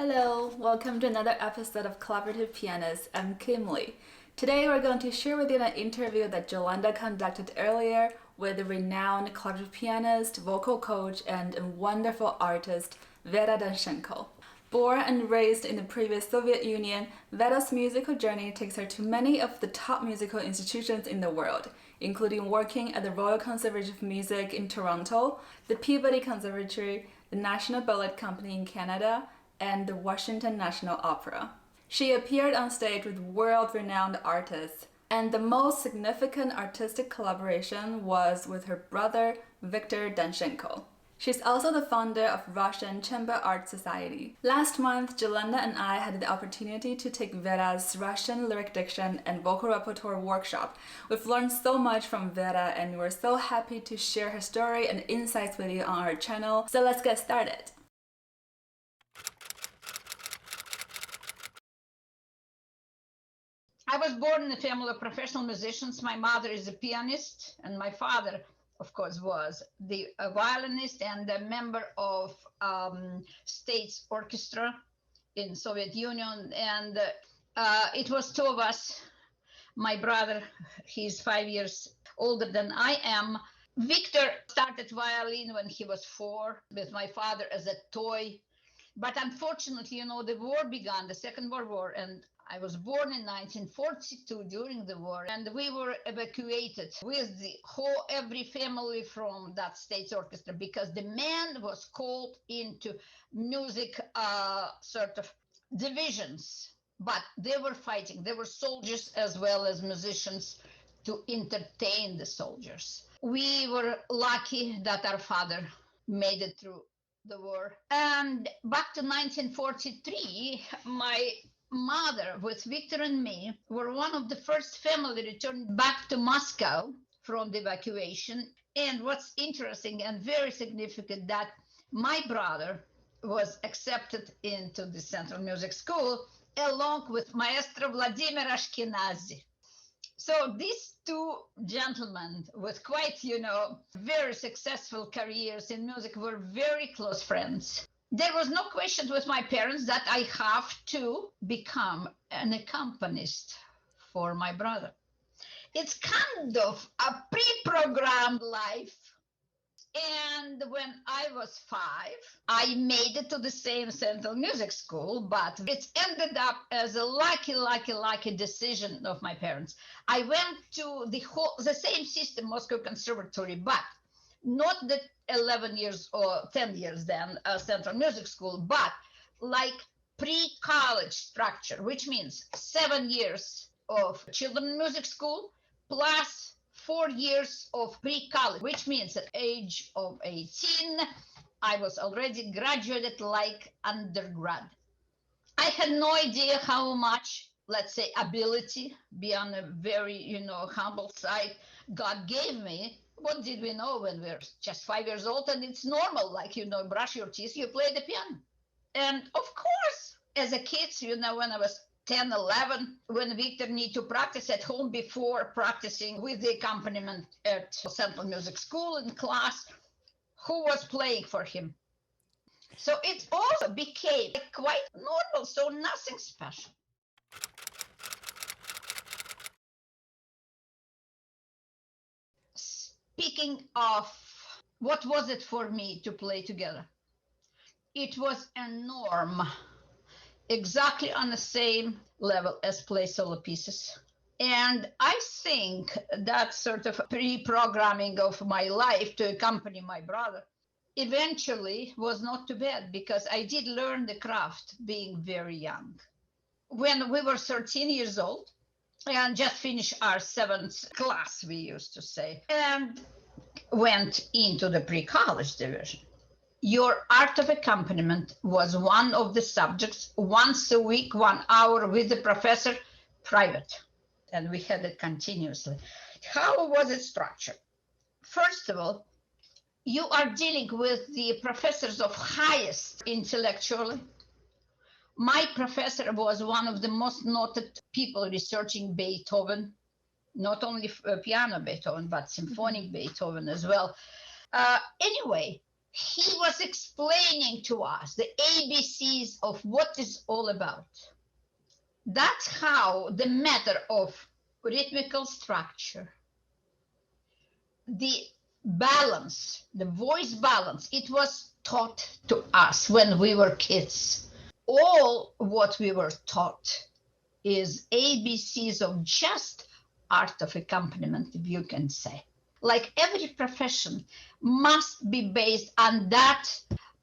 Hello, welcome to another episode of Collaborative Pianist. I'm Kim Lee. Today we're going to share with you an interview that Yolanda conducted earlier with the renowned collaborative pianist, vocal coach, and wonderful artist Vera Danchenko. Born and raised in the previous Soviet Union, Vera's musical journey takes her to many of the top musical institutions in the world, including working at the Royal Conservatory of Music in Toronto, the Peabody Conservatory, the National Ballet Company in Canada, and the Washington National Opera. She appeared on stage with world-renowned artists, and the most significant artistic collaboration was with her brother, Viktor Danchenko. She's also the founder of Russian Chamber Art Society. Last month, Yolanda and I had the opportunity to take Vera's Russian lyric diction and vocal repertoire workshop. We've learned so much from Vera, and we're so happy to share her story and insights with you on our channel. So let's get started. I was born in a family of professional musicians. My mother is a pianist, and my father, of course, was a violinist and a member of State's orchestra in Soviet Union. And it was two of us. My brother, he's 5 years older than I am. Victor started violin when he was 4 with my father as a toy. But unfortunately, the war began, the Second World War, and I was born in 1942 during the war, and we were evacuated with every family from that state's orchestra because the man was called into music sort of divisions, but they were fighting. They were soldiers as well as musicians to entertain the soldiers. We were lucky that our father made it through the war. And back to 1943, my mother with Victor and me were one of the first family returned back to Moscow from the evacuation. And what's interesting and very significant that my brother was accepted into the Central Music School along with Maestro Vladimir Ashkenazy. So these two gentlemen with quite, very successful careers in music were very close friends. There was no question with my parents that I have to become an accompanist for my brother. It's kind of a pre-programmed life. And when I was 5, I made it to the same Central Music School, but it ended up as a lucky decision of my parents. I went to the same system, Moscow Conservatory, but not the 11 years or 10 years then Central Music School, but like pre-college structure, which means 7 years of children's music school plus 4 years of pre-college, which means at age of 18, I was already graduated like undergrad. I had no idea how much, let's say, ability, beyond a very, humble side, God gave me. What did we know when we were just 5 years old? And it's normal, like, brush your teeth, you play the piano. And of course, as a kid, when I was 10, 11, when Victor needed to practice at home before practicing with the accompaniment at Central Music School in class, who was playing for him? So it also became quite normal, so nothing special. Speaking of what was it for me to play together? It was a norm, exactly on the same level as play solo pieces. And I think that sort of pre-programming of my life to accompany my brother eventually was not too bad because I did learn the craft being very young. When we were 13 years old, and just finished our 7th class, we used to say, and went into the pre-college division. Your art of accompaniment was one of the subjects once a week, 1 hour with the professor, private, and we had it continuously. How was it structured? First of all, you are dealing with the professors of highest intellectually. My professor was one of the most noted people researching Beethoven, not only piano Beethoven, but symphonic Beethoven as well. Anyway, he was explaining to us the ABCs of what it's all about. That's how the matter of rhythmical structure, the balance, the voice balance, it was taught to us when we were kids. All what we were taught is ABCs of just art of accompaniment, if you can say. Like every profession must be based on that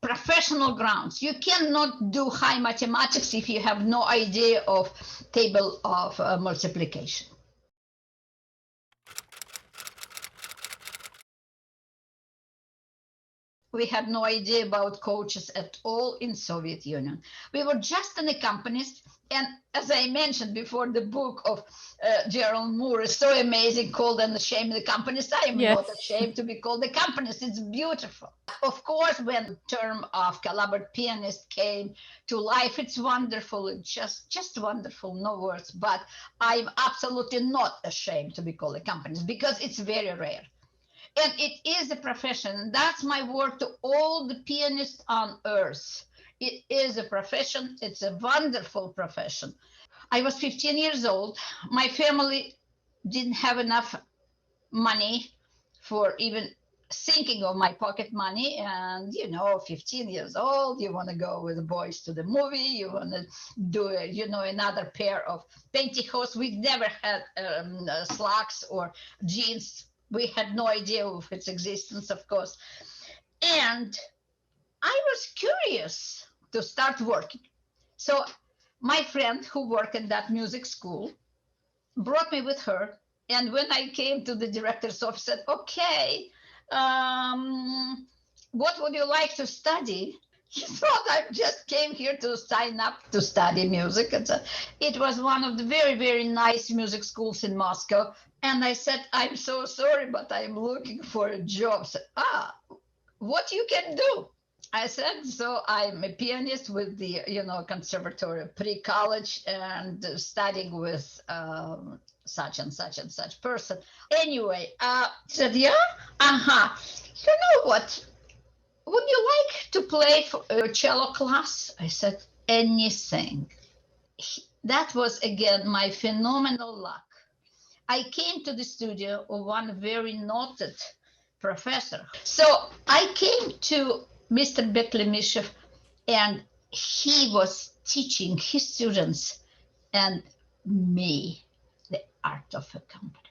professional grounds. You cannot do high mathematics if you have no idea of table of multiplication. We had no idea about coaches at all in Soviet Union. We were just an accompanist. And as I mentioned before, the book of Gerald Moore is so amazing, called An Ashamed Accompanist. I am not ashamed to be called accompanist. It's beautiful. Of course, when the term of collaborative pianist came to life, it's wonderful. It's just wonderful, no words. But I'm absolutely not ashamed to be called accompanist because it's very rare. And it is a profession. That's my word to all the pianists on earth. It is a profession. It's a wonderful profession. I was 15 years old. My family didn't have enough money for even thinking of my pocket money. And, 15 years old, you want to go with the boys to the movie. You want to do, another pair of pantyhose. We never had slacks or jeans. We had no idea of its existence, of course. And I was curious to start working. So my friend who worked in that music school brought me with her. And when I came to the director's office, said, okay, what would you like to study? He thought I just came here to sign up to study music. It was one of the very, very nice music schools in Moscow. And I said, I'm so sorry, but I'm looking for a job. Said, what you can do? I said, so I'm a pianist with the, conservatory pre-college and studying with such and such and such person. Anyway, said, yeah? You know what? Would you like to play for a cello class? I said, anything. That was, again, my phenomenal luck. I came to the studio of one very noted professor. So I came to Mr. Beklemishev, and he was teaching his students and me the art of accompaniment.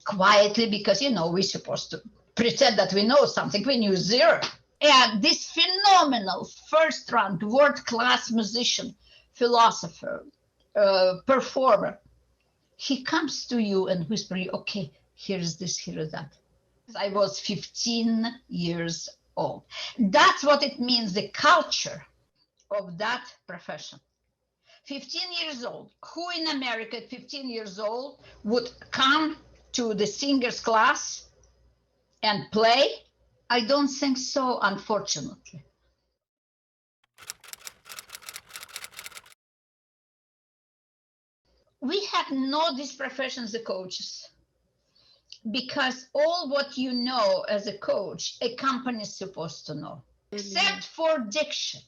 Quietly, because, we're supposed to pretend that we know something. We knew zero. And this phenomenal first-rank world-class musician, philosopher, performer, he comes to you and whispers you, okay, here's this, here's that. I was 15 years old. That's what it means, the culture of that profession. 15 years old. Who in America at 15 years old would come to the singer's class and play? I don't think so, unfortunately. We have no these professions, the coaches, because all what you know as a coach, a company is supposed to know, except for diction.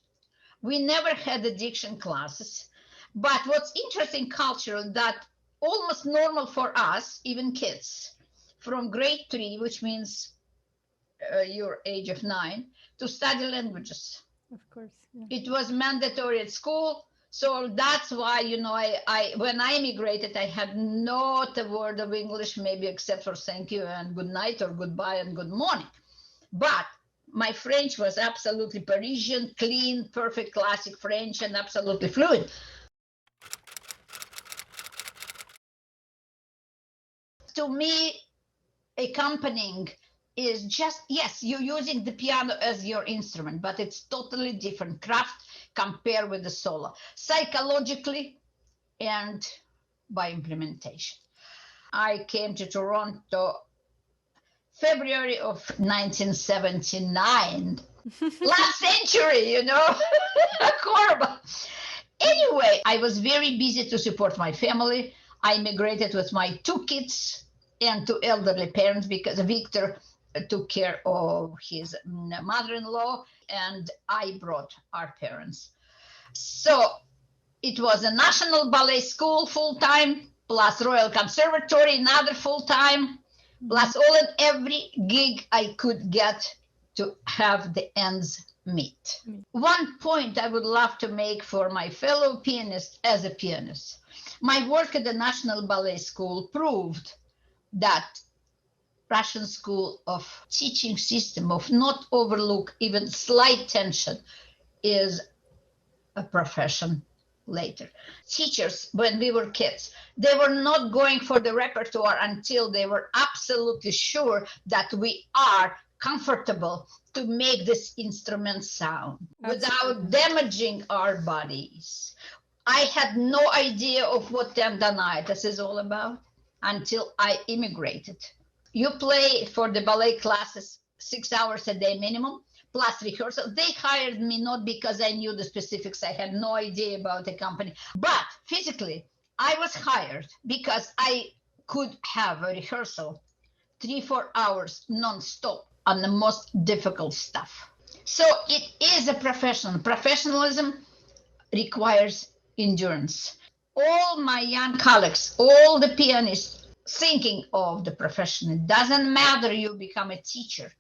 We never had the diction classes. But what's interesting cultural, that almost normal for us, even kids, from grade 3, which means your age of 9, to study languages. Of course. Yeah. It was mandatory at school. So that's why, I when I immigrated, I had not a word of English, maybe except for thank you and good night or goodbye and good morning. But my French was absolutely Parisian, clean, perfect classic French, and absolutely fluent. To me, accompanying is just, yes, you're using the piano as your instrument, but it's totally different craft compared with the solo, psychologically and by implementation. I came to Toronto February of 1979, last century, horrible. Anyway, I was very busy to support my family. I immigrated with my 2 kids and 2 elderly parents because Victor took care of his mother-in-law, and I brought our parents. So it was a National Ballet School full-time, plus Royal Conservatory, another full-time, plus all and every gig I could get to have the ends meet. One point I would love to make for my fellow pianists as a pianist. My work at the National Ballet School proved that Russian school of teaching system of not overlook even slight tension is a profession later. Teachers, when we were kids, they were not going for the repertoire until they were absolutely sure that we are comfortable to make this instrument sound without damaging our bodies. I had no idea of what tendonitis is all about until I immigrated. You play for the ballet classes 6 hours a day minimum, plus rehearsal. They hired me not because I knew the specifics. I had no idea about the company. But physically, I was hired because I could have a rehearsal 3-4 hours non-stop on the most difficult stuff. So it is a profession. Professionalism requires endurance. All my young colleagues, all the pianists thinking of the profession, it doesn't matter you become a teacher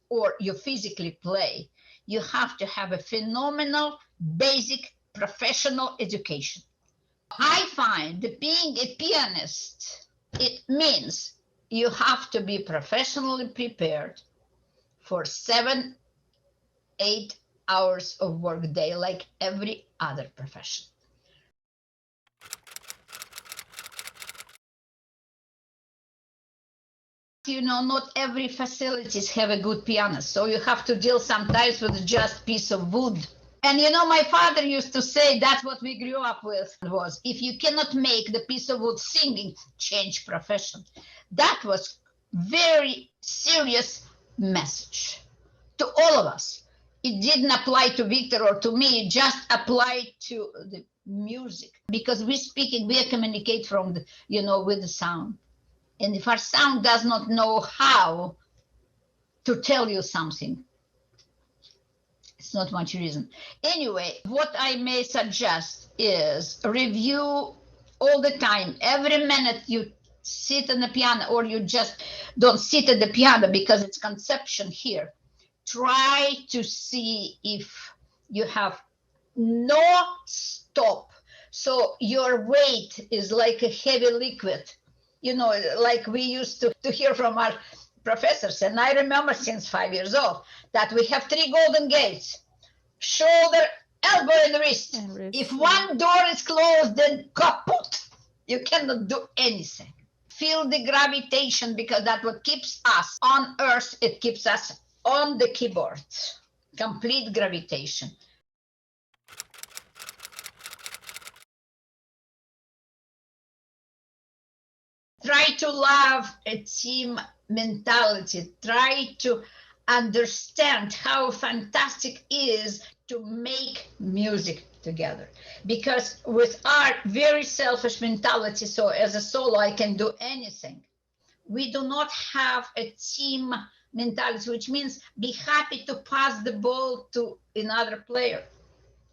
or you physically play, you have to have a phenomenal, basic, professional education. I find that being a pianist, it means you have to be professionally prepared for 7-8 hours of work day, like every other profession. You know, not every facilities have a good pianist, so you have to deal sometimes with just piece of wood. And you know, my father used to say that's what we grew up with was, if you cannot make the piece of wood singing, change profession. That was very serious message to all of us. It didn't apply to Victor or to me, it just applied to the music, because we speaking, we communicate from the, you know, with the sound. And if our sound does not know how to tell you something, it's not much reason. Anyway, what I may suggest is review all the time. Every minute you sit on the piano, or you just don't sit at the piano because it's conception here. Try to see if you have no stop. So your weight is like a heavy liquid. You know, like we used to hear from our professors, and I remember since 5 years old, that we have 3 golden gates: shoulder, elbow, and wrist. If one door is closed, then kaput. You cannot do anything. Feel the gravitation, because that's what keeps us on earth. It keeps us on the keyboard. Complete gravitation. Try to love a team mentality. Try to understand how fantastic it is to make music together. Because with our very selfish mentality, so as a solo, I can do anything. We do not have a team mentality, which means be happy to pass the ball to another player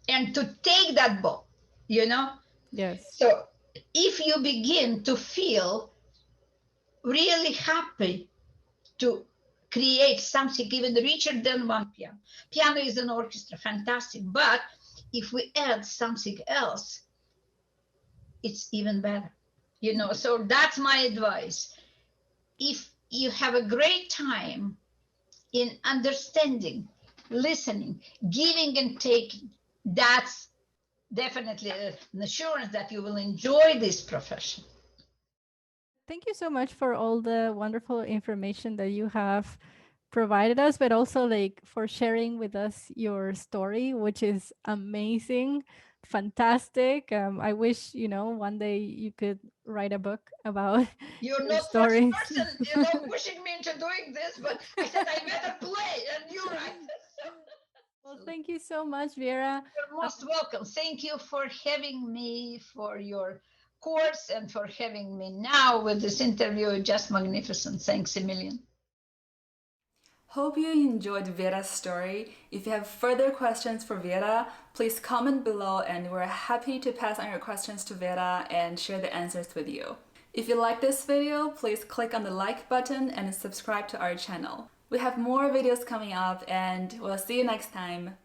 and to take that ball, you know? Yes. So if you begin to feel really happy to create something even richer than one piano. Piano is an orchestra, fantastic. But if we add something else, it's even better. You know, so that's my advice. If you have a great time in understanding, listening, giving and taking, that's definitely an assurance that you will enjoy this profession. Thank you so much for all the wonderful information that you have provided us, but also like for sharing with us your story, which is amazing, fantastic. I wish, you know, one day you could write a book about You're your not first stories. person, you know, pushing me into doing this, but I said I better play, and you're right. Well, thank you so much, Vera. You're most welcome. Thank you for having me for your course and for having me now with this interview. Just magnificent. Thanks a million. Hope you enjoyed Vera's story. If you have further questions for Vera, please comment below and we're happy to pass on your questions to Vera and share the answers with you. If you like this video, please click on the like button and subscribe to our channel. We have more videos coming up and we'll see you next time.